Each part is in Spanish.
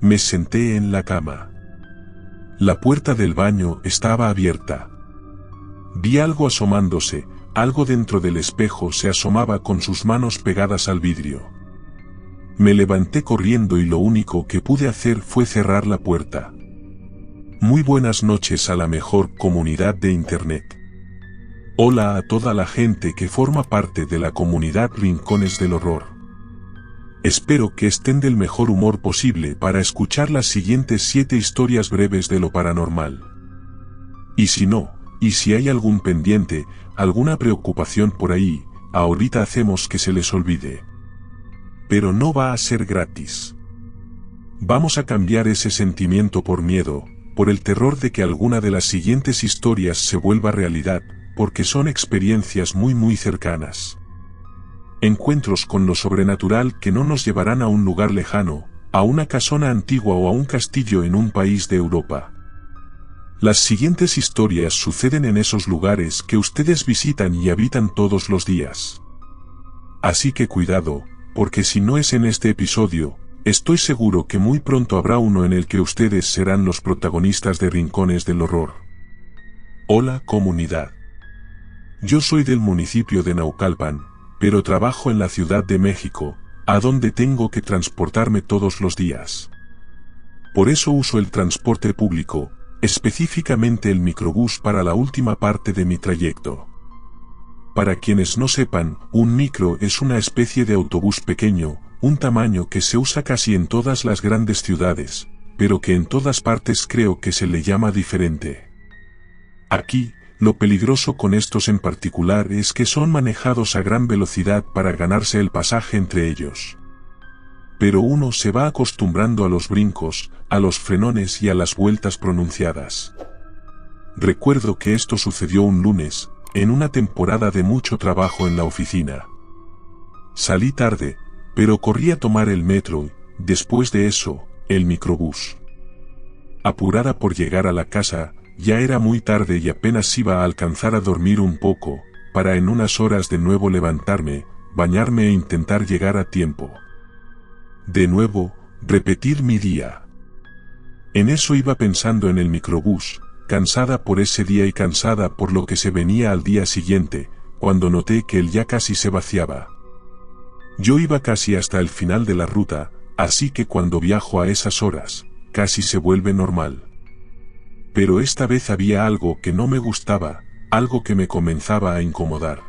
Me senté en la cama. La puerta del baño estaba abierta. Vi algo asomándose, algo dentro del espejo se asomaba con sus manos pegadas al vidrio. Me levanté corriendo y lo único que pude hacer fue cerrar la puerta. Muy buenas noches a la mejor comunidad de Internet. Hola a toda la gente que forma parte de la comunidad Rincones del Horror. Espero que estén del mejor humor posible para escuchar las siguientes 7 historias breves de lo paranormal. Y si no, y si hay algún pendiente, alguna preocupación por ahí, ahorita hacemos que se les olvide. Pero no va a ser gratis. Vamos a cambiar ese sentimiento por miedo, por el terror de que alguna de las siguientes historias se vuelva realidad, porque son experiencias muy cercanas. Encuentros con lo sobrenatural que no nos llevarán a un lugar lejano, a una casona antigua o a un castillo en un país de Europa. Las siguientes historias suceden en esos lugares que ustedes visitan y habitan todos los días. Así que cuidado, porque si no es en este episodio, estoy seguro que muy pronto habrá uno en el que ustedes serán los protagonistas de Rincones del Horror. Hola comunidad. Yo soy del municipio de Naucalpan, pero trabajo en la Ciudad de México, a donde tengo que transportarme todos los días. Por eso uso el transporte público, específicamente el microbús para la última parte de mi trayecto. Para quienes no sepan, un micro es una especie de autobús pequeño, un tamaño que se usa casi en todas las grandes ciudades, pero que en todas partes creo que se le llama diferente. Aquí, lo peligroso con estos en particular es que son manejados a gran velocidad para ganarse el pasaje entre ellos. Pero uno se va acostumbrando a los brincos, a los frenones y a las vueltas pronunciadas. Recuerdo que esto sucedió un lunes, en una temporada de mucho trabajo en la oficina. Salí tarde, pero corrí a tomar el metro, después de eso, el microbús. Apurada por llegar a la casa, ya era muy tarde y apenas iba a alcanzar a dormir un poco, para en unas horas de nuevo levantarme, bañarme e intentar llegar a tiempo. De nuevo, repetir mi día. En eso iba pensando en el microbús, cansada por ese día y cansada por lo que se venía al día siguiente, cuando noté que él ya casi se vaciaba. Yo iba casi hasta el final de la ruta, así que cuando viajo a esas horas, casi se vuelve normal. Pero esta vez había algo que no me gustaba, algo que me comenzaba a incomodar.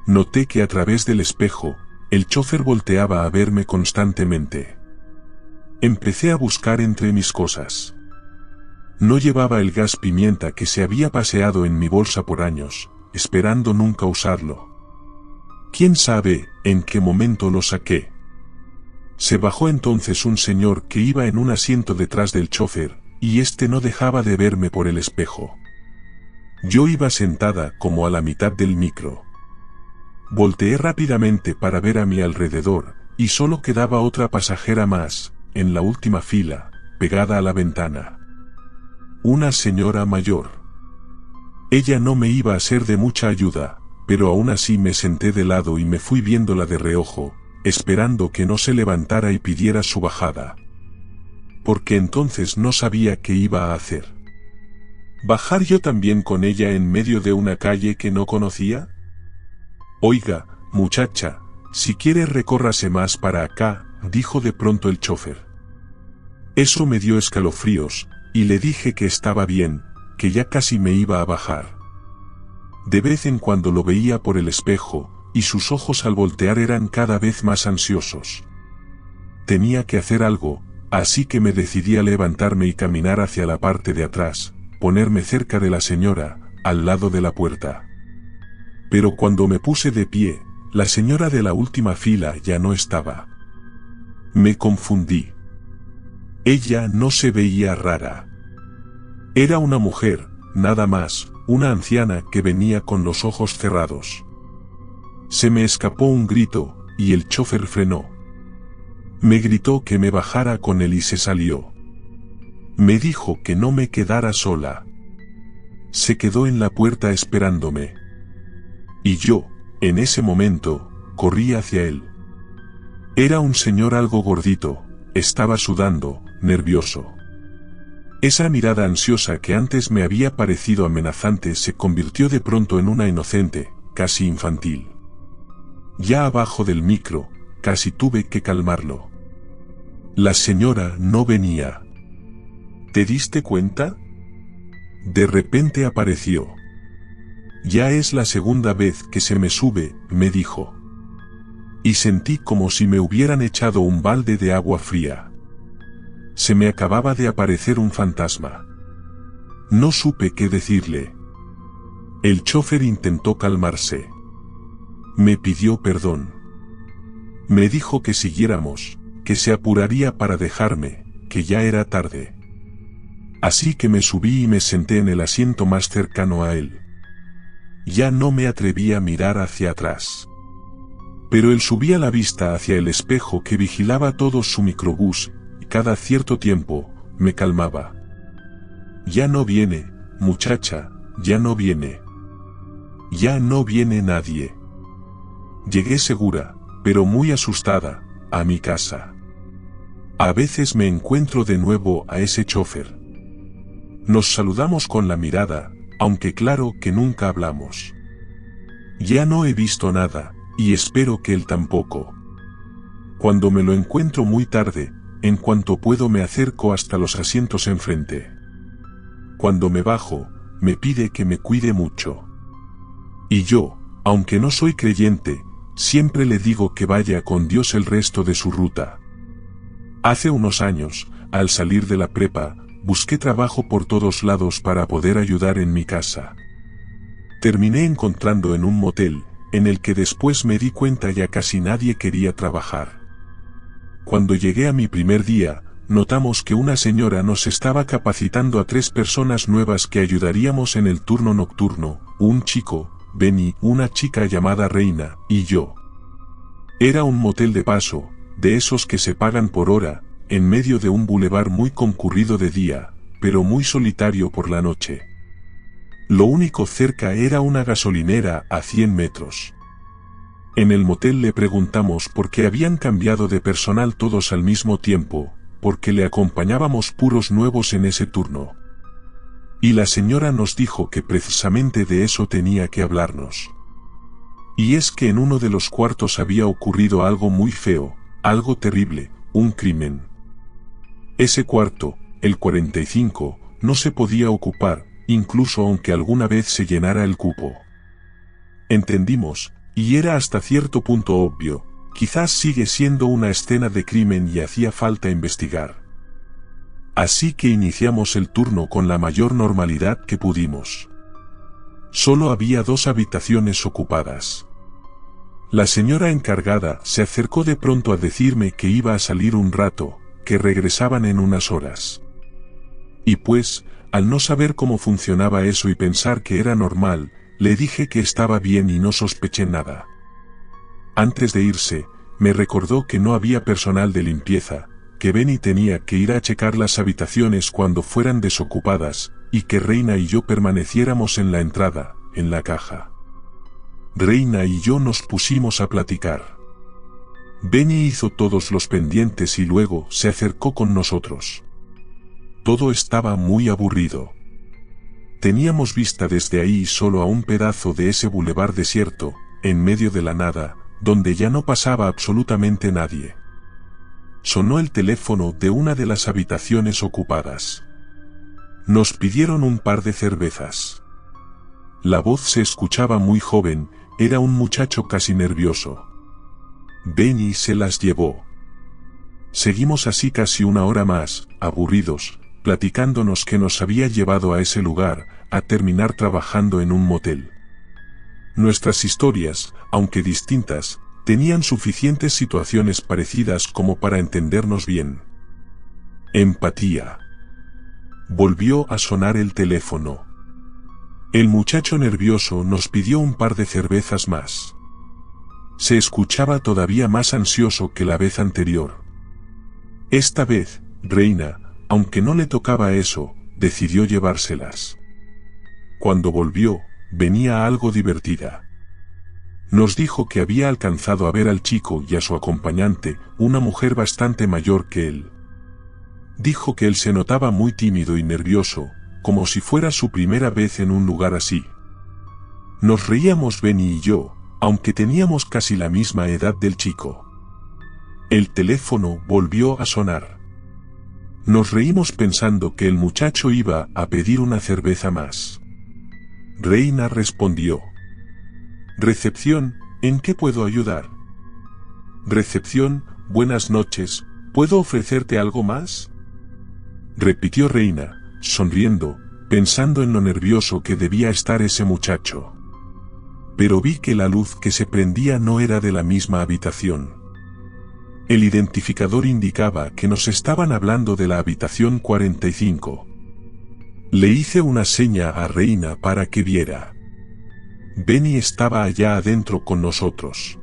Noté que a través del espejo, el chófer volteaba a verme constantemente. Empecé a buscar entre mis cosas. No llevaba el gas pimienta que se había paseado en mi bolsa por años, esperando nunca usarlo. ¿Quién sabe en qué momento lo saqué? Se bajó entonces un señor que iba en un asiento detrás del chófer, y este no dejaba de verme por el espejo. Yo iba sentada como a la mitad del micro. Volteé rápidamente para ver a mi alrededor, y solo quedaba otra pasajera más, en la última fila, pegada a la ventana. Una señora mayor. Ella no me iba a ser de mucha ayuda, pero aún así me senté de lado y me fui viéndola de reojo, esperando que no se levantara y pidiera su bajada. Porque entonces no sabía qué iba a hacer. ¿Bajar yo también con ella en medio de una calle que no conocía? Oiga, muchacha, si quiere recórrase más para acá, dijo de pronto el chófer. Eso me dio escalofríos, y le dije que estaba bien, que ya casi me iba a bajar. De vez en cuando lo veía por el espejo, y sus ojos al voltear eran cada vez más ansiosos. Tenía que hacer algo, así que me decidí a levantarme y caminar hacia la parte de atrás, ponerme cerca de la señora, al lado de la puerta. Pero cuando me puse de pie, la señora de la última fila ya no estaba. Me confundí. Ella no se veía rara. Era una mujer, nada más, una anciana que venía con los ojos cerrados. Se me escapó un grito, y el chófer frenó. Me gritó que me bajara con él y se salió. Me dijo que no me quedara sola. Se quedó en la puerta esperándome. Y yo, en ese momento, corrí hacia él. Era un señor algo gordito, Estaba sudando, nervioso. Esa mirada ansiosa que antes me había parecido amenazante se convirtió de pronto en una inocente, casi infantil. Ya abajo del micro, casi tuve que calmarlo. La señora no venía. ¿Te diste cuenta? De repente apareció. Ya es la segunda vez que se me sube, me dijo. Y sentí como si me hubieran echado un balde de agua fría. Se me acababa de aparecer un fantasma. No supe qué decirle. El chofer intentó calmarse. Me pidió perdón. Me dijo que siguiéramos, que se apuraría para dejarme, que ya era tarde. Así que me subí y me senté en el asiento más cercano a él. Ya no me atreví a mirar hacia atrás. Pero él subía la vista hacia el espejo que vigilaba todo su microbús, y cada cierto tiempo, me calmaba. Ya no viene, muchacha, ya no viene. Ya no viene nadie. Llegué segura, pero muy asustada, a mi casa. A veces me encuentro de nuevo a ese chofer. Nos saludamos con la mirada, aunque claro que nunca hablamos. Ya no he visto nada, y espero que él tampoco. Cuando me lo encuentro muy tarde, en cuanto puedo me acerco hasta los asientos enfrente. Cuando me bajo, me pide que me cuide mucho. Y yo, aunque no soy creyente, siempre le digo que vaya con Dios el resto de su ruta. Hace unos años, al salir de la prepa, busqué trabajo por todos lados para poder ayudar en mi casa. Terminé encontrando en un motel, en el que después me di cuenta ya casi nadie quería trabajar. Cuando llegué a mi primer día, notamos que una señora nos estaba capacitando a 3 personas nuevas que ayudaríamos en el turno nocturno, un chico, Benny, una chica llamada Reina, y yo. Era un motel de paso, de esos que se pagan por hora, en medio de un bulevar muy concurrido de día, pero muy solitario por la noche. Lo único cerca era una gasolinera a 100 metros. En el motel le preguntamos por qué habían cambiado de personal todos al mismo tiempo, porque le acompañábamos puros nuevos en ese turno. Y la señora nos dijo que precisamente de eso tenía que hablarnos. Y es que en uno de los cuartos había ocurrido algo muy feo, algo terrible, un crimen. Ese cuarto, el 45, no se podía ocupar, incluso aunque alguna vez se llenara el cupo. Entendimos, y era hasta cierto punto obvio, quizás sigue siendo una escena de crimen y hacía falta investigar. Así que iniciamos el turno con la mayor normalidad que pudimos. Solo había 2 habitaciones ocupadas. La señora encargada se acercó de pronto a decirme que iba a salir un rato, que regresaban en unas horas. Y pues, al no saber cómo funcionaba eso y pensar que era normal, le dije que estaba bien y no sospeché nada. Antes de irse, me recordó que no había personal de limpieza, que Benny tenía que ir a checar las habitaciones cuando fueran desocupadas, y que Reina y yo permaneciéramos en la entrada, en la caja. Reina y yo nos pusimos a platicar. Benny hizo todos los pendientes y luego se acercó con nosotros. Todo estaba muy aburrido. Teníamos vista desde ahí solo a un pedazo de ese bulevar desierto, en medio de la nada, donde ya no pasaba absolutamente nadie. Sonó el teléfono de una de las habitaciones ocupadas. Nos pidieron un par de cervezas. La voz se escuchaba muy joven, era un muchacho casi nervioso. Benny se las llevó. Seguimos así casi una hora más, aburridos, platicándonos que nos había llevado a ese lugar, a terminar trabajando en un motel. Nuestras historias, aunque distintas, tenían suficientes situaciones parecidas como para entendernos bien. Empatía. Volvió a sonar el teléfono. El muchacho nervioso nos pidió un par de cervezas más. Se escuchaba todavía más ansioso que la vez anterior. Esta vez, Reina, aunque no le tocaba eso, decidió llevárselas. Cuando volvió, venía algo divertida. Nos dijo que había alcanzado a ver al chico y a su acompañante, una mujer bastante mayor que él. Dijo que él se notaba muy tímido y nervioso, como si fuera su primera vez en un lugar así. Nos reíamos Benny y yo, aunque teníamos casi la misma edad del chico. El teléfono volvió a sonar. Nos reímos pensando que el muchacho iba a pedir una cerveza más. Reina respondió. Recepción, ¿en qué puedo ayudar? Recepción, buenas noches, ¿puedo ofrecerte algo más? Repitió Reina, sonriendo, pensando en lo nervioso que debía estar ese muchacho. Pero vi que la luz que se prendía no era de la misma habitación. El identificador indicaba que nos estaban hablando de la habitación 45. Le hice una seña a Reina para que viera. Benny estaba allá adentro con nosotros.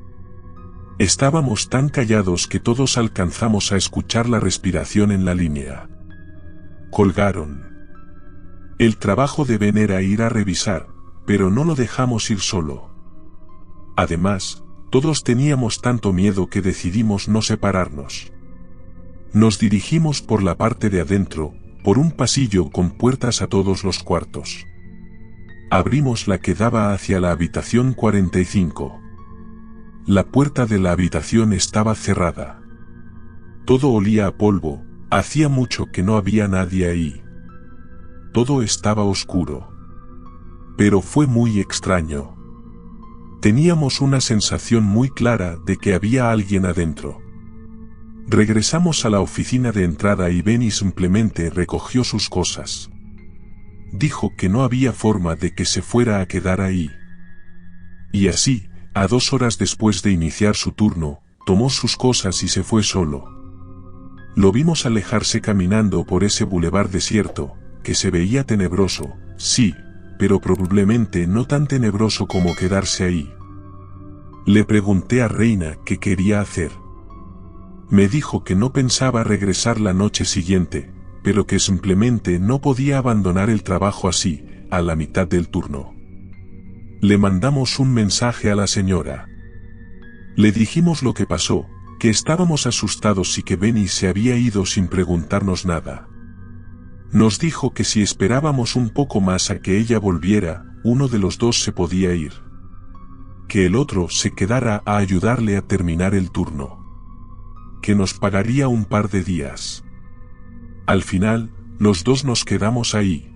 Estábamos tan callados que todos alcanzamos a escuchar la respiración en la línea. Colgaron. El trabajo de Ben era ir a revisar, pero no lo dejamos ir solo. Además, todos teníamos tanto miedo que decidimos no separarnos. Nos dirigimos por la parte de adentro, por un pasillo con puertas a todos los cuartos. Abrimos la que daba hacia la habitación 45. La puerta de la habitación estaba cerrada. Todo olía a polvo, hacía mucho que no había nadie ahí. Todo estaba oscuro. Pero fue muy extraño. Teníamos una sensación muy clara de que había alguien adentro. Regresamos a la oficina de entrada y Benny simplemente recogió sus cosas. Dijo que no había forma de que se fuera a quedar ahí. Y así, a 2 horas después de iniciar su turno, tomó sus cosas y se fue solo. Lo vimos alejarse caminando por ese bulevar desierto, que se veía tenebroso, sí, pero probablemente no tan tenebroso como quedarse ahí. Le pregunté a Reina qué quería hacer. Me dijo que no pensaba regresar la noche siguiente, pero que simplemente no podía abandonar el trabajo así, a la mitad del turno. Le mandamos un mensaje a la señora. Le dijimos lo que pasó, que estábamos asustados y que Benny se había ido sin preguntarnos nada. Nos dijo que si esperábamos un poco más a que ella volviera, uno de los dos se podía ir. Que el otro se quedara a ayudarle a terminar el turno. Que nos pagaría un par de días. Al final, los dos nos quedamos ahí.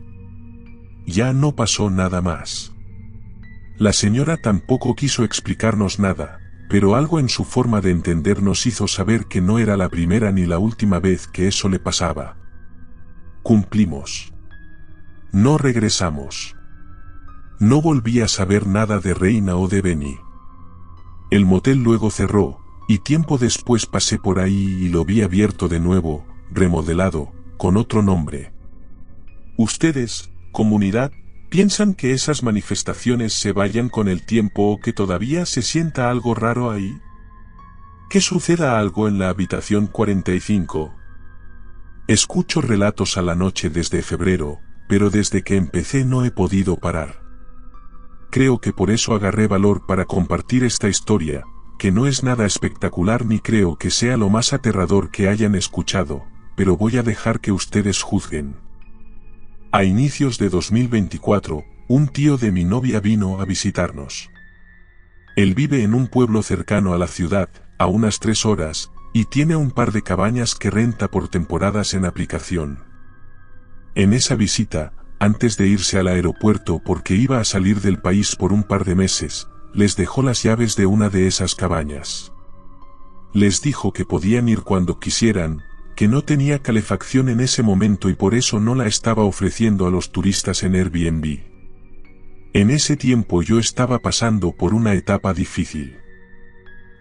Ya no pasó nada más. La señora tampoco quiso explicarnos nada, pero algo en su forma de entender nos hizo saber que no era la primera ni la última vez que eso le pasaba. Cumplimos. No regresamos. No volví a saber nada de Reina o de Benny. El motel luego cerró, y tiempo después pasé por ahí y lo vi abierto de nuevo, remodelado, con otro nombre. ¿Ustedes, comunidad, piensan que esas manifestaciones se vayan con el tiempo o que todavía se sienta algo raro ahí? ¿Que suceda algo en la habitación 45? Escucho relatos a la noche desde febrero, pero desde que empecé no he podido parar. Creo que por eso agarré valor para compartir esta historia, que no es nada espectacular ni creo que sea lo más aterrador que hayan escuchado, pero voy a dejar que ustedes juzguen. A inicios de 2024, un tío de mi novia vino a visitarnos. Él vive en un pueblo cercano a la ciudad, a unas 3 horas, y tiene un par de cabañas que renta por temporadas en aplicación. En esa visita, antes de irse al aeropuerto porque iba a salir del país por un par de meses, les dejó las llaves de una de esas cabañas. Les dijo que podían ir cuando quisieran, que no tenía calefacción en ese momento y por eso no la estaba ofreciendo a los turistas en Airbnb. En ese tiempo yo estaba pasando por una etapa difícil.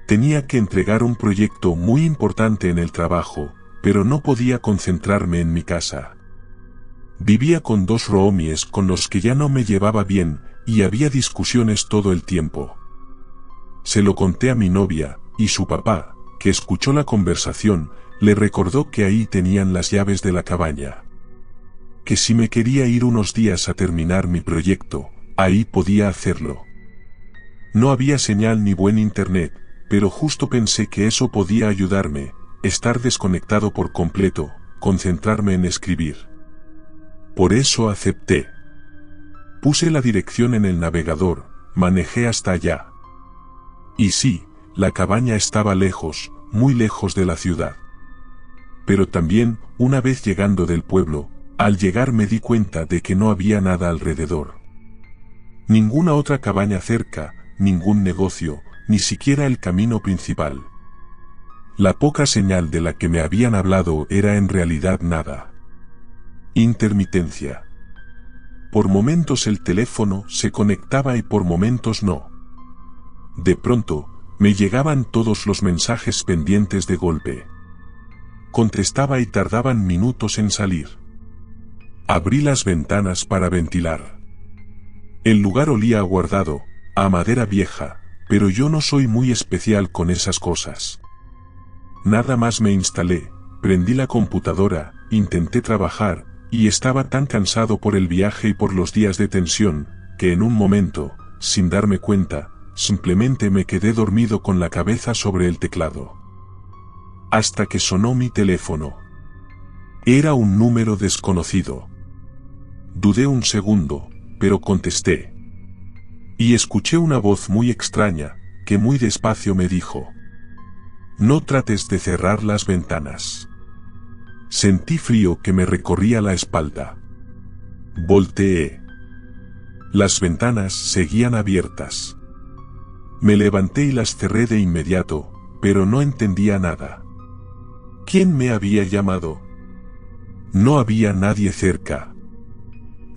Tenía que entregar un proyecto muy importante en el trabajo, pero no podía concentrarme en mi casa. Vivía con 2 roomies con los que ya no me llevaba bien, y había discusiones todo el tiempo. Se lo conté a mi novia, y su papá, que escuchó la conversación, le recordó que ahí tenían las llaves de la cabaña. Que si me quería ir unos días a terminar mi proyecto, ahí podía hacerlo. No había señal ni buen internet, pero justo pensé que eso podía ayudarme, estar desconectado por completo, concentrarme en escribir. Por eso acepté. Puse la dirección en el navegador, manejé hasta allá. Y sí, la cabaña estaba lejos, muy lejos de la ciudad. Pero también, una vez llegando del pueblo, al llegar me di cuenta de que no había nada alrededor. Ninguna otra cabaña cerca, ningún negocio, ni siquiera el camino principal. La poca señal de la que me habían hablado era en realidad nada. Intermitencia. Por momentos el teléfono se conectaba y por momentos no. De pronto, me llegaban todos los mensajes pendientes de golpe. Contestaba y tardaban minutos en salir. Abrí las ventanas para ventilar. El lugar olía a guardado, a madera vieja, pero yo no soy muy especial con esas cosas. Nada más me instalé, prendí la computadora, intenté trabajar, y estaba tan cansado por el viaje y por los días de tensión, que en un momento, sin darme cuenta, simplemente me quedé dormido con la cabeza sobre el teclado. Hasta que sonó mi teléfono. Era un número desconocido. Dudé un segundo, pero contesté. Y escuché una voz muy extraña, que muy despacio me dijo: «No trates de cerrar las ventanas». Sentí frío que me recorría la espalda. Volteé. Las ventanas seguían abiertas. Me levanté y las cerré de inmediato, pero no entendía nada. ¿Quién me había llamado? No había nadie cerca.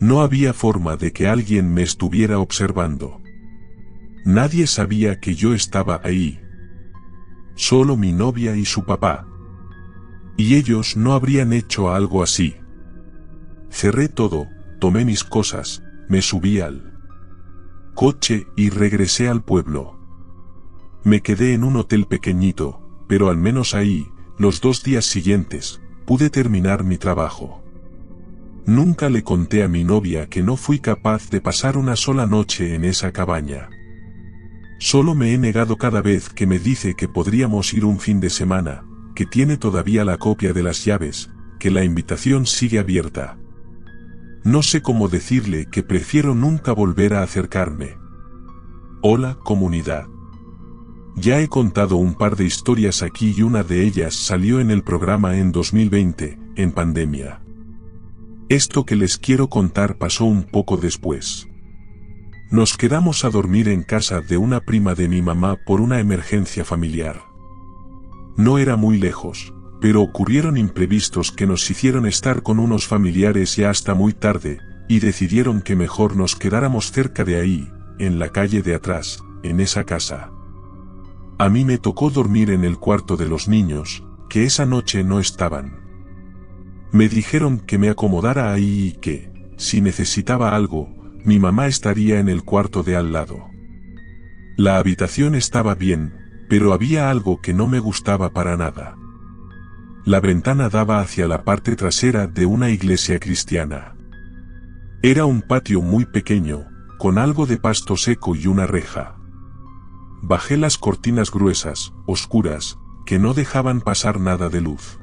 No había forma de que alguien me estuviera observando. Nadie sabía que yo estaba ahí. Solo mi novia y su papá. Y ellos no habrían hecho algo así. Cerré todo, tomé mis cosas, me subí al coche y regresé al pueblo. Me quedé en un hotel pequeñito, pero al menos ahí, los 2 días siguientes, pude terminar mi trabajo. Nunca le conté a mi novia que no fui capaz de pasar una sola noche en esa cabaña. Solo me he negado cada vez que me dice que podríamos ir un fin de semana, que tiene todavía la copia de las llaves, que la invitación sigue abierta. No sé cómo decirle que prefiero nunca volver a acercarme. Hola, comunidad. Ya he contado un par de historias aquí y una de ellas salió en el programa en 2020, en pandemia. Esto que les quiero contar pasó un poco después. Nos quedamos a dormir en casa de una prima de mi mamá por una emergencia familiar. No era muy lejos, pero ocurrieron imprevistos que nos hicieron estar con unos familiares ya hasta muy tarde, y decidieron que mejor nos quedáramos cerca de ahí, en la calle de atrás, en esa casa. A mí me tocó dormir en el cuarto de los niños, que esa noche no estaban. Me dijeron que me acomodara ahí y que, si necesitaba algo, mi mamá estaría en el cuarto de al lado. La habitación estaba bien, pero había algo que no me gustaba para nada. La ventana daba hacia la parte trasera de una iglesia cristiana. Era un patio muy pequeño, con algo de pasto seco y una reja. Bajé las cortinas gruesas, oscuras, que no dejaban pasar nada de luz.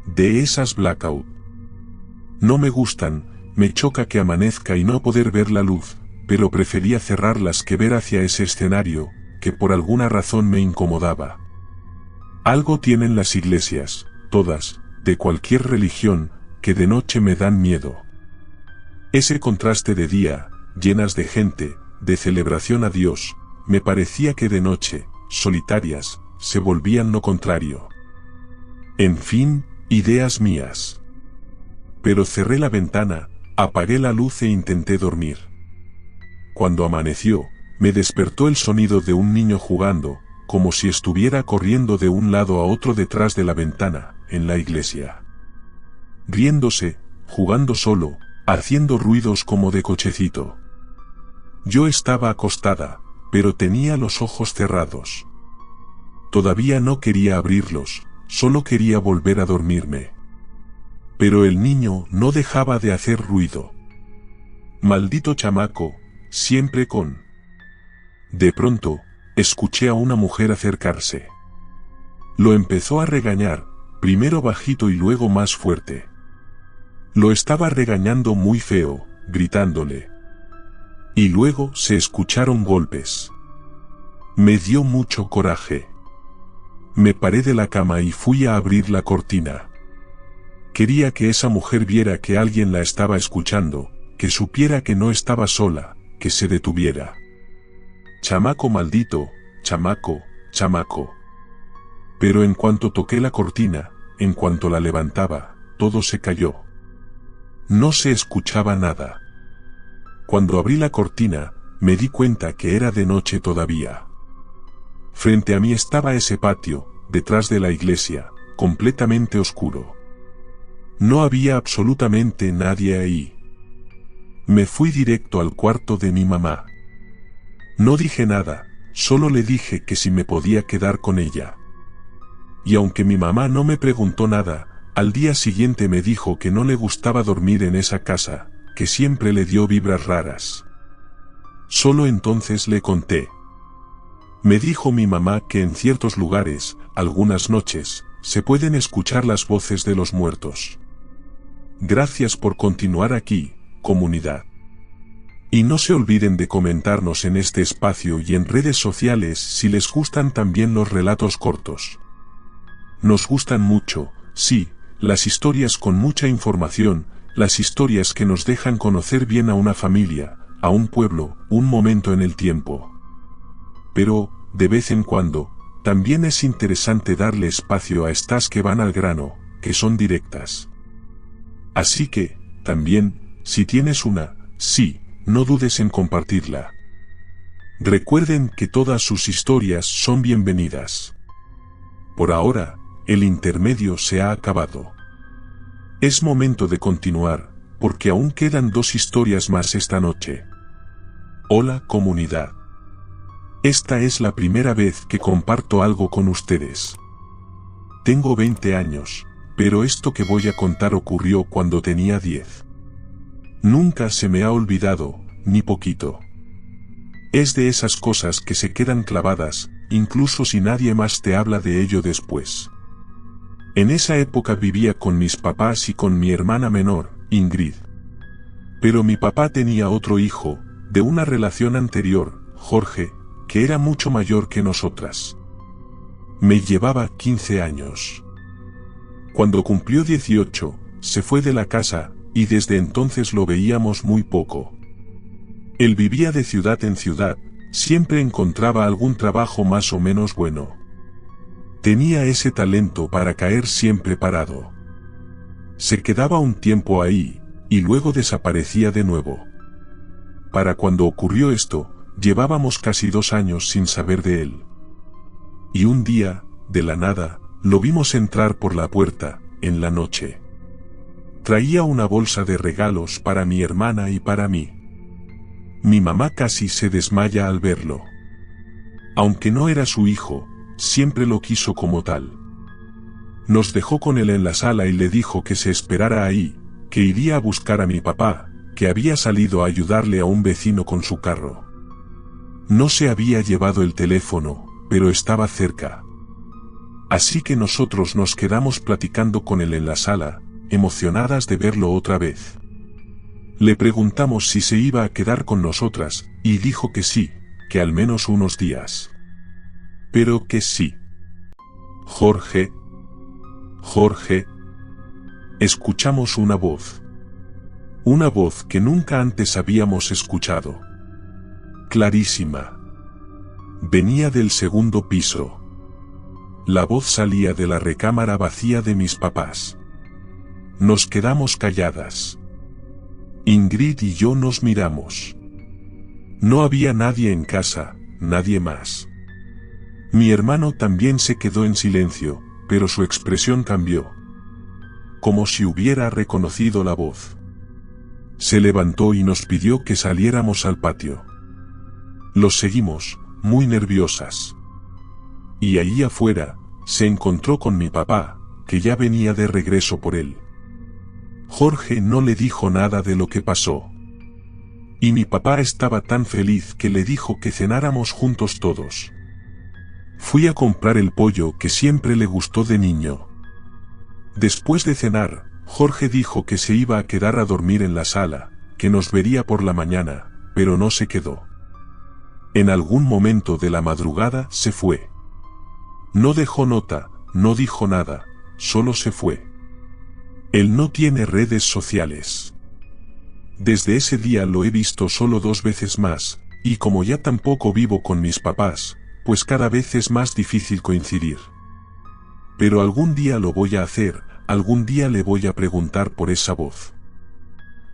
De esas blackout. No me gustan, me choca que amanezca y no poder ver la luz, pero prefería cerrarlas que ver hacia ese escenario, que por alguna razón me incomodaba. Algo tienen las iglesias, todas, de cualquier religión, que de noche me dan miedo. Ese contraste de día, llenas de gente, de celebración a Dios, me parecía que de noche, solitarias, se volvían lo contrario. En fin, ideas mías. Pero cerré la ventana, apagué la luz e intenté dormir. Cuando amaneció, me despertó el sonido de un niño jugando, como si estuviera corriendo de un lado a otro detrás de la ventana, en la iglesia. Riéndose, jugando solo, haciendo ruidos como de cochecito. Yo estaba acostada, pero tenía los ojos cerrados. Todavía no quería abrirlos, solo quería volver a dormirme. Pero el niño no dejaba de hacer ruido. Maldito chamaco, siempre con De pronto, escuché a una mujer acercarse. Lo empezó a regañar, primero bajito y luego más fuerte. Lo estaba regañando muy feo, gritándole. Y luego se escucharon golpes. Me dio mucho coraje. Me paré de la cama y fui a abrir la cortina. Quería que esa mujer viera que alguien la estaba escuchando, que supiera que no estaba sola, que se detuviera. Chamaco maldito, chamaco, chamaco. Pero en cuanto toqué la cortina, en cuanto la levantaba, todo se cayó. No se escuchaba nada. Cuando abrí la cortina, me di cuenta que era de noche todavía. Frente a mí estaba ese patio, detrás de la iglesia, completamente oscuro. No había absolutamente nadie ahí. Me fui directo al cuarto de mi mamá. No dije nada, solo le dije que si me podía quedar con ella. Y aunque mi mamá no me preguntó nada, al día siguiente me dijo que no le gustaba dormir en esa casa, que siempre le dio vibras raras. Solo entonces le conté. Me dijo mi mamá que en ciertos lugares, algunas noches, se pueden escuchar las voces de los muertos. Gracias por continuar aquí, comunidad. Y no se olviden de comentarnos en este espacio y en redes sociales si les gustan también los relatos cortos. Nos gustan mucho, sí, las historias con mucha información, las historias que nos dejan conocer bien a una familia, a un pueblo, un momento en el tiempo. Pero, de vez en cuando, también es interesante darle espacio a estas que van al grano, que son directas. Así que, también, si tienes una, sí, no dudes en compartirla. Recuerden que todas sus historias son bienvenidas. Por ahora, el intermedio se ha acabado. Es momento de continuar, porque aún quedan 2 historias más esta noche. Hola comunidad. Esta es la primera vez que comparto algo con ustedes. Tengo 20 años, pero esto que voy a contar ocurrió cuando tenía 10. Nunca se me ha olvidado, ni poquito. Es de esas cosas que se quedan clavadas, incluso si nadie más te habla de ello después. En esa época vivía con mis papás y con mi hermana menor, Ingrid. Pero mi papá tenía otro hijo, de una relación anterior, Jorge, que era mucho mayor que nosotras. Me llevaba 15 años. Cuando cumplió 18, se fue de la casa, y desde entonces lo veíamos muy poco. Él vivía de ciudad en ciudad, siempre encontraba algún trabajo más o menos bueno. Tenía ese talento para caer siempre parado. Se quedaba un tiempo ahí, y luego desaparecía de nuevo. Para cuando ocurrió esto, llevábamos casi 2 años sin saber de él. Y un día, de la nada, lo vimos entrar por la puerta, en la noche. Traía una bolsa de regalos para mi hermana y para mí. Mi mamá casi se desmaya al verlo. Aunque no era su hijo, siempre lo quiso como tal. Nos dejó con él en la sala y le dijo que se esperara ahí, que iría a buscar a mi papá, que había salido a ayudarle a un vecino con su carro. No se había llevado el teléfono, pero estaba cerca. Así que nosotros nos quedamos platicando con él en la sala, emocionadas de verlo otra vez. Le preguntamos si se iba a quedar con nosotras, y dijo que sí, que al menos unos días. Pero que sí. Jorge. Jorge. Escuchamos una voz. Una voz que nunca antes habíamos escuchado. Clarísima. Venía del segundo piso. La voz salía de la recámara vacía de mis papás. Nos quedamos calladas. Ingrid y yo nos miramos. No había nadie en casa, nadie más. Mi hermano también se quedó en silencio, pero su expresión cambió. Como si hubiera reconocido la voz. Se levantó y nos pidió que saliéramos al patio. Los seguimos, muy nerviosas. Y allí afuera, se encontró con mi papá, que ya venía de regreso por él. Jorge no le dijo nada de lo que pasó. Y mi papá estaba tan feliz que le dijo que cenáramos juntos todos. Fui a comprar el pollo que siempre le gustó de niño. Después de cenar, Jorge dijo que se iba a quedar a dormir en la sala, que nos vería por la mañana, pero no se quedó. En algún momento de la madrugada se fue. No dejó nota, no dijo nada, solo se fue. Él no tiene redes sociales. Desde ese día lo he visto solo 2 veces más, y como ya tampoco vivo con mis papás, pues cada vez es más difícil coincidir. Pero algún día lo voy a hacer, algún día le voy a preguntar por esa voz.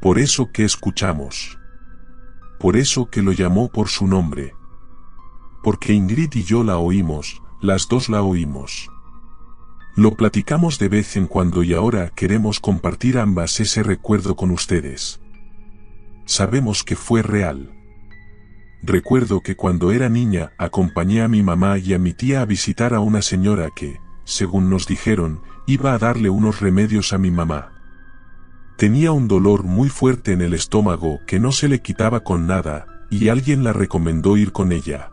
Por eso que escuchamos. Por eso que lo llamó por su nombre. Porque Ingrid y yo la oímos, las dos la oímos. Lo platicamos de vez en cuando y ahora queremos compartir ambas ese recuerdo con ustedes. Sabemos que fue real. Recuerdo que cuando era niña acompañé a mi mamá y a mi tía a visitar a una señora que, según nos dijeron, iba a darle unos remedios a mi mamá. Tenía un dolor muy fuerte en el estómago que no se le quitaba con nada, y alguien la recomendó ir con ella.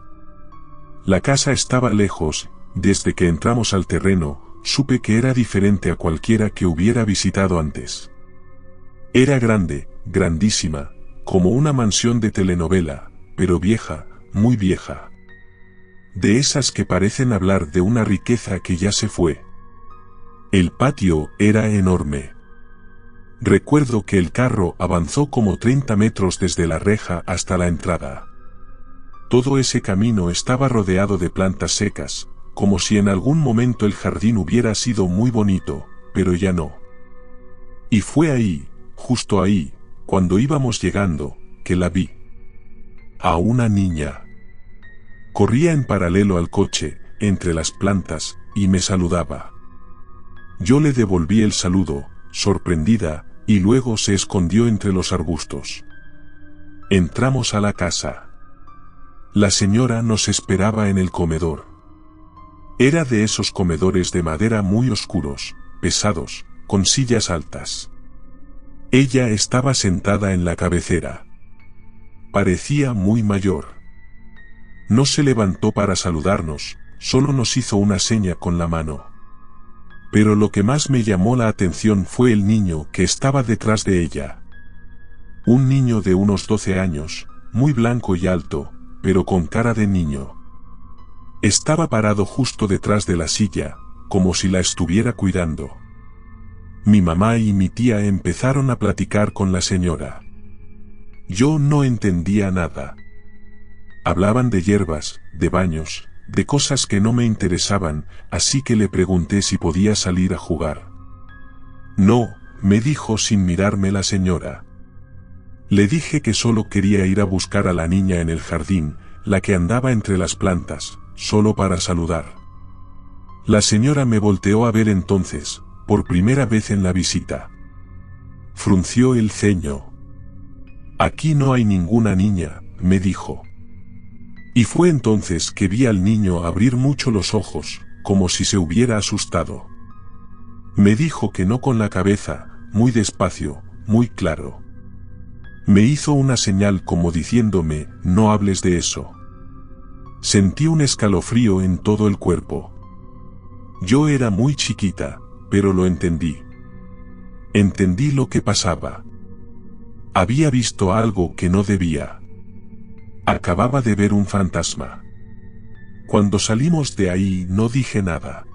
La casa estaba lejos, desde que entramos al terreno, supe que era diferente a cualquiera que hubiera visitado antes. Era grande, grandísima, como una mansión de telenovela, pero vieja, muy vieja. De esas que parecen hablar de una riqueza que ya se fue. El patio era enorme. Recuerdo que el carro avanzó como 30 metros desde la reja hasta la entrada. Todo ese camino estaba rodeado de plantas secas, como si en algún momento el jardín hubiera sido muy bonito, pero ya no. Y fue ahí, justo ahí, cuando íbamos llegando, que la vi. A una niña. Corría en paralelo al coche, entre las plantas, y me saludaba. Yo le devolví el saludo, sorprendida, y luego se escondió entre los arbustos. Entramos a la casa. La señora nos esperaba en el comedor. Era de esos comedores de madera muy oscuros, pesados, con sillas altas. Ella estaba sentada en la cabecera. Parecía muy mayor. No se levantó para saludarnos, solo nos hizo una seña con la mano. Pero lo que más me llamó la atención fue el niño que estaba detrás de ella. Un niño de unos 12 años, muy blanco y alto, pero con cara de niño. Estaba parado justo detrás de la silla, como si la estuviera cuidando. Mi mamá y mi tía empezaron a platicar con la señora. Yo no entendía nada. Hablaban de hierbas, de baños, de cosas que no me interesaban, así que le pregunté si podía salir a jugar. No, me dijo sin mirarme la señora. Le dije que solo quería ir a buscar a la niña en el jardín, la que andaba entre las plantas, solo para saludar. La señora me volteó a ver entonces, por primera vez en la visita. Frunció el ceño. Aquí no hay ninguna niña, me dijo. Y fue entonces que vi al niño abrir mucho los ojos, como si se hubiera asustado. Me dijo que no con la cabeza, muy despacio, muy claro. Me hizo una señal como diciéndome, no hables de eso. Sentí un escalofrío en todo el cuerpo. Yo era muy chiquita, pero lo entendí. Entendí lo que pasaba. Había visto algo que no debía. Acababa de ver un fantasma. Cuando salimos de ahí no dije nada.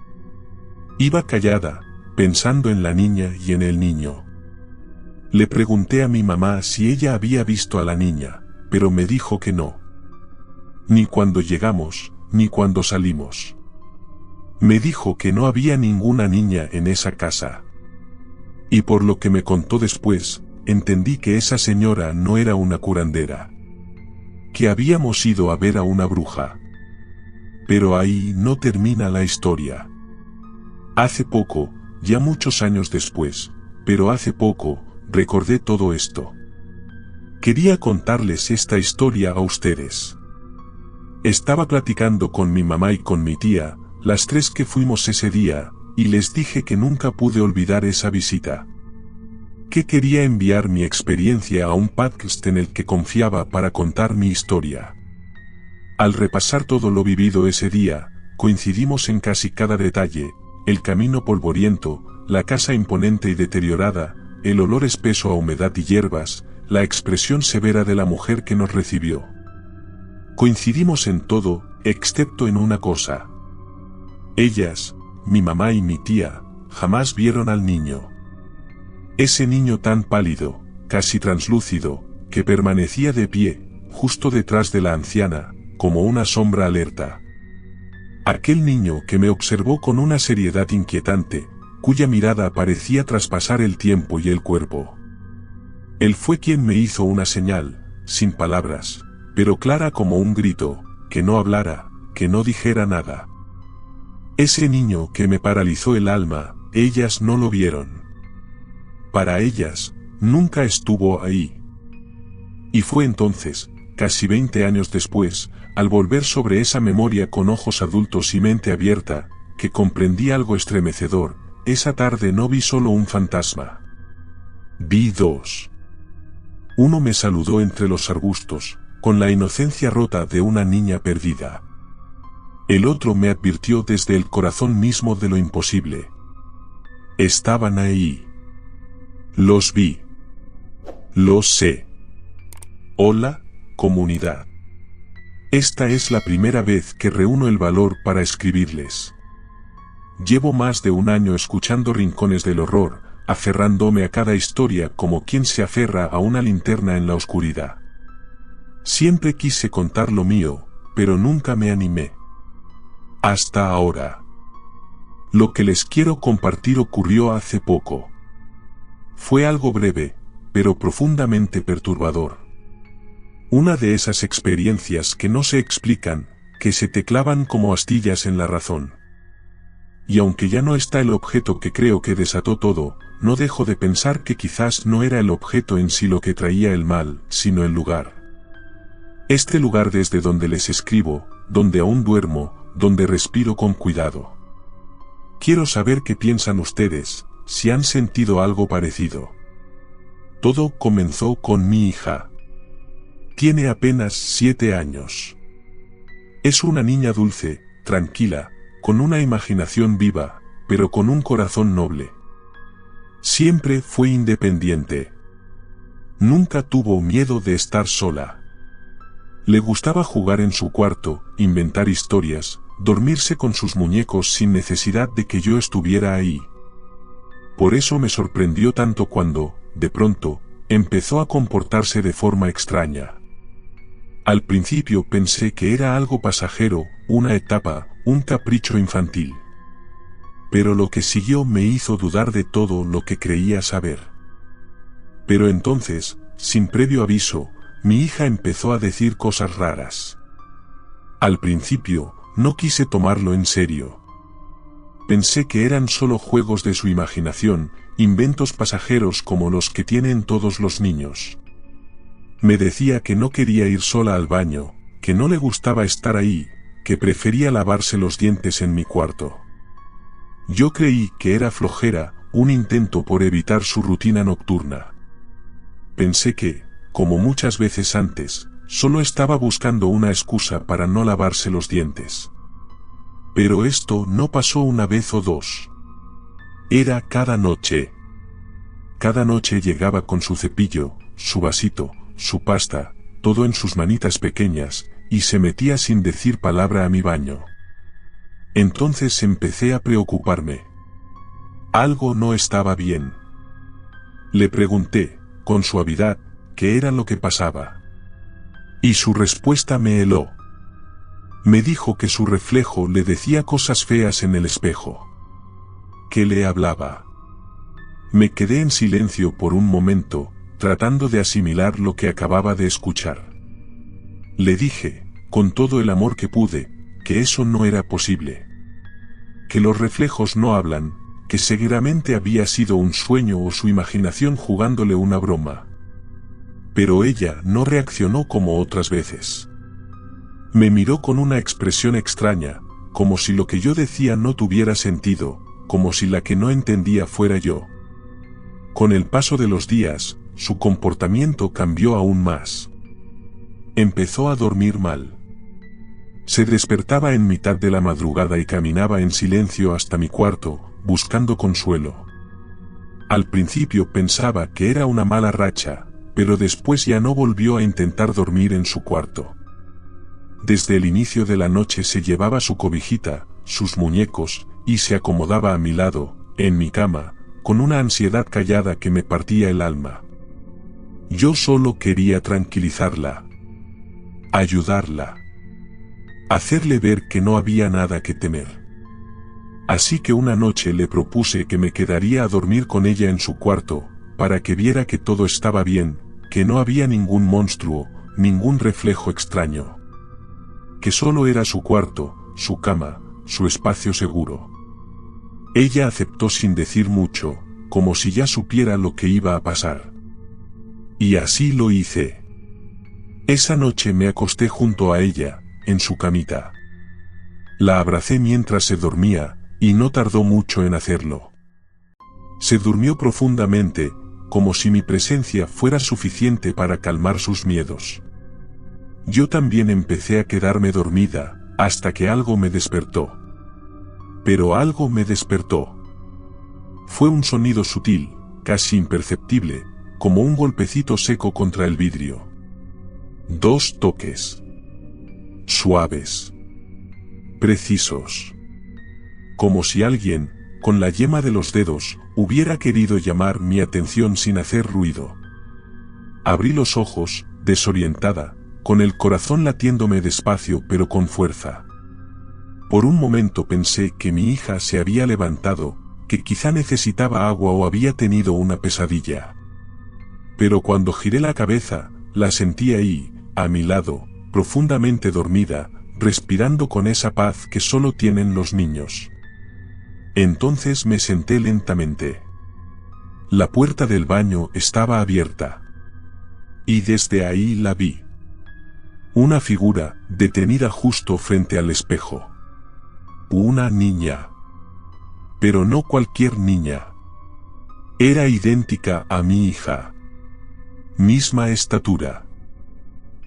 Iba callada, pensando en la niña y en el niño. Le pregunté a mi mamá si ella había visto a la niña, pero me dijo que no. Ni cuando llegamos, ni cuando salimos. Me dijo que no había ninguna niña en esa casa. Y por lo que me contó después, entendí que esa señora no era una curandera. Que habíamos ido a ver a una bruja. Pero ahí no termina la historia. Hace poco, ya muchos años después, pero hace poco, recordé todo esto. Quería contarles esta historia a ustedes. Estaba platicando con mi mamá y con mi tía, las tres que fuimos ese día, y les dije que nunca pude olvidar esa visita. que quería enviar mi experiencia a un podcast en el que confiaba para contar mi historia. Al repasar todo lo vivido ese día, coincidimos en casi cada detalle: el camino polvoriento, la casa imponente y deteriorada, el olor espeso a humedad y hierbas, la expresión severa de la mujer que nos recibió. Coincidimos en todo, excepto en una cosa. Ellas, mi mamá y mi tía, jamás vieron al niño. Ese niño tan pálido, casi translúcido, que permanecía de pie, justo detrás de la anciana, como una sombra alerta. Aquel niño que me observó con una seriedad inquietante, cuya mirada parecía traspasar el tiempo y el cuerpo. Él fue quien me hizo una señal, sin palabras, pero clara como un grito, que no hablara, que no dijera nada. Ese niño que me paralizó el alma, ellas no lo vieron. Para ellas, nunca estuvo ahí. Y fue entonces, casi 20 años después, al volver sobre esa memoria con ojos adultos y mente abierta, que comprendí algo estremecedor. Esa tarde no vi solo un fantasma. Vi dos. Uno me saludó entre los arbustos, con la inocencia rota de una niña perdida. El otro me advirtió desde el corazón mismo de lo imposible. Estaban ahí. Los vi. Los sé. Hola, comunidad. Esta es la primera vez que reúno el valor para escribirles. Llevo más de un año escuchando rincones del horror, aferrándome a cada historia como quien se aferra a una linterna en la oscuridad. Siempre quise contar lo mío, pero nunca me animé. Hasta ahora. Lo que les quiero compartir ocurrió hace poco. Fue algo breve, pero profundamente perturbador. Una de esas experiencias que no se explican, que se te clavan como astillas en la razón. Y aunque ya no está el objeto que creo que desató todo, no dejo de pensar que quizás no era el objeto en sí lo que traía el mal, sino el lugar. Este lugar desde donde les escribo, donde aún duermo, donde respiro con cuidado. Quiero saber qué piensan ustedes, si han sentido algo parecido. Todo comenzó con mi hija. Tiene apenas 7 años. Es una niña dulce, tranquila, con una imaginación viva, pero con un corazón noble. Siempre fue independiente. Nunca tuvo miedo de estar sola. Le gustaba jugar en su cuarto, inventar historias, dormirse con sus muñecos sin necesidad de que yo estuviera ahí. Por eso me sorprendió tanto cuando, de pronto, empezó a comportarse de forma extraña. Al principio pensé que era algo pasajero, una etapa, un capricho infantil. Pero lo que siguió me hizo dudar de todo lo que creía saber. Pero entonces, sin previo aviso, mi hija empezó a decir cosas raras. Al principio, no quise tomarlo en serio. Pensé que eran solo juegos de su imaginación, inventos pasajeros como los que tienen todos los niños. Me decía que no quería ir sola al baño, que no le gustaba estar ahí, que prefería lavarse los dientes en mi cuarto. Yo creí que era flojera, un intento por evitar su rutina nocturna. Pensé que, como muchas veces antes, solo estaba buscando una excusa para no lavarse los dientes. Pero esto no pasó una vez o dos. Era cada noche. Cada noche llegaba con su cepillo, su vasito, su pasta, todo en sus manitas pequeñas, y se metía sin decir palabra a mi baño. Entonces empecé a preocuparme. Algo no estaba bien. Le pregunté, con suavidad, qué era lo que pasaba. Y su respuesta me heló. Me dijo que su reflejo le decía cosas feas en el espejo. Que le hablaba. Me quedé en silencio por un momento, tratando de asimilar lo que acababa de escuchar. Le dije, con todo el amor que pude, que eso no era posible. Que los reflejos no hablan, que seguramente había sido un sueño o su imaginación jugándole una broma. Pero ella no reaccionó como otras veces. Me miró con una expresión extraña, como si lo que yo decía no tuviera sentido, como si la que no entendía fuera yo. Con el paso de los días, su comportamiento cambió aún más. Empezó a dormir mal. Se despertaba en mitad de la madrugada y caminaba en silencio hasta mi cuarto, buscando consuelo. Al principio pensaba que era una mala racha, pero después ya no volvió a intentar dormir en su cuarto. Desde el inicio de la noche se llevaba su cobijita, sus muñecos, y se acomodaba a mi lado, en mi cama, con una ansiedad callada que me partía el alma. Yo solo quería tranquilizarla, ayudarla, hacerle ver que no había nada que temer. Así que una noche le propuse que me quedaría a dormir con ella en su cuarto, para que viera que todo estaba bien, que no había ningún monstruo, ningún reflejo extraño. Que solo era su cuarto, su cama, su espacio seguro. Ella aceptó sin decir mucho, como si ya supiera lo que iba a pasar. Y así lo hice. Esa noche me acosté junto a ella, en su camita. La abracé mientras se dormía, y no tardó mucho en hacerlo. Se durmió profundamente, como si mi presencia fuera suficiente para calmar sus miedos. Yo también empecé a quedarme dormida, hasta que algo me despertó. Pero algo me despertó. Fue un sonido sutil, casi imperceptible, como un golpecito seco contra el vidrio. 2 toques. Suaves. Precisos. Como si alguien, con la yema de los dedos, hubiera querido llamar mi atención sin hacer ruido. Abrí los ojos, desorientada, con el corazón latiéndome despacio pero con fuerza. Por un momento pensé que mi hija se había levantado, que quizá necesitaba agua o había tenido una pesadilla. Pero cuando giré la cabeza, la sentí ahí, a mi lado, profundamente dormida, respirando con esa paz que solo tienen los niños. Entonces me senté lentamente. La puerta del baño estaba abierta. Y desde ahí la vi. Una figura, detenida justo frente al espejo. Una niña. Pero no cualquier niña. Era idéntica a mi hija. Misma estatura.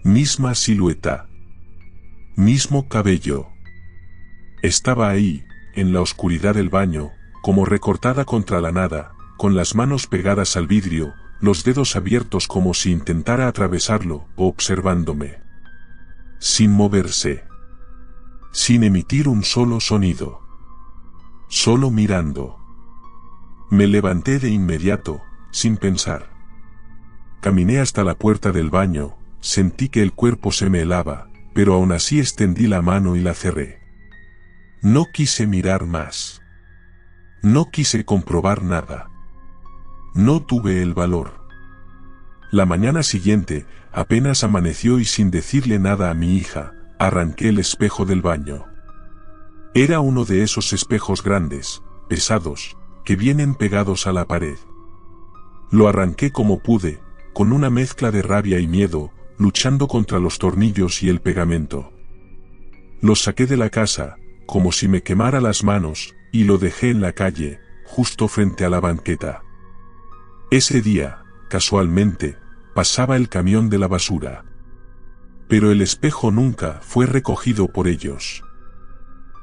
Misma silueta. Mismo cabello. Estaba ahí, en la oscuridad del baño, como recortada contra la nada, con las manos pegadas al vidrio, los dedos abiertos como si intentara atravesarlo, observándome. Sin moverse. Sin emitir un solo sonido. Solo mirando. Me levanté de inmediato, sin pensar. Caminé hasta la puerta del baño, sentí que el cuerpo se me helaba, pero aún así extendí la mano y la cerré. No quise mirar más. No quise comprobar nada. No tuve el valor. La mañana siguiente, apenas amaneció y sin decirle nada a mi hija, arranqué el espejo del baño. Era uno de esos espejos grandes, pesados, que vienen pegados a la pared. Lo arranqué como pude, con una mezcla de rabia y miedo, luchando contra los tornillos y el pegamento. Lo saqué de la casa, como si me quemara las manos, y lo dejé en la calle, justo frente a la banqueta. Ese día, casualmente, pasaba el camión de la basura. Pero el espejo nunca fue recogido por ellos.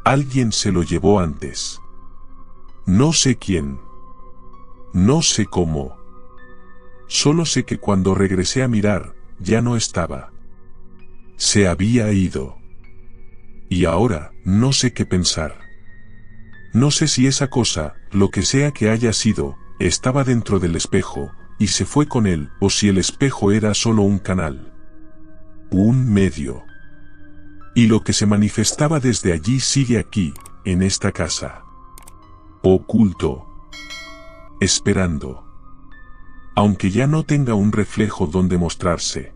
Alguien se lo llevó antes. No sé quién. No sé cómo. Solo sé que cuando regresé a mirar, ya no estaba. Se había ido. Y ahora, no sé qué pensar. No sé si esa cosa, lo que sea que haya sido, estaba dentro del espejo, y se fue con él, o si el espejo era solo un canal. Un medio. Y lo que se manifestaba desde allí sigue aquí, en esta casa. Oculto. Esperando. Aunque ya no tenga un reflejo donde mostrarse.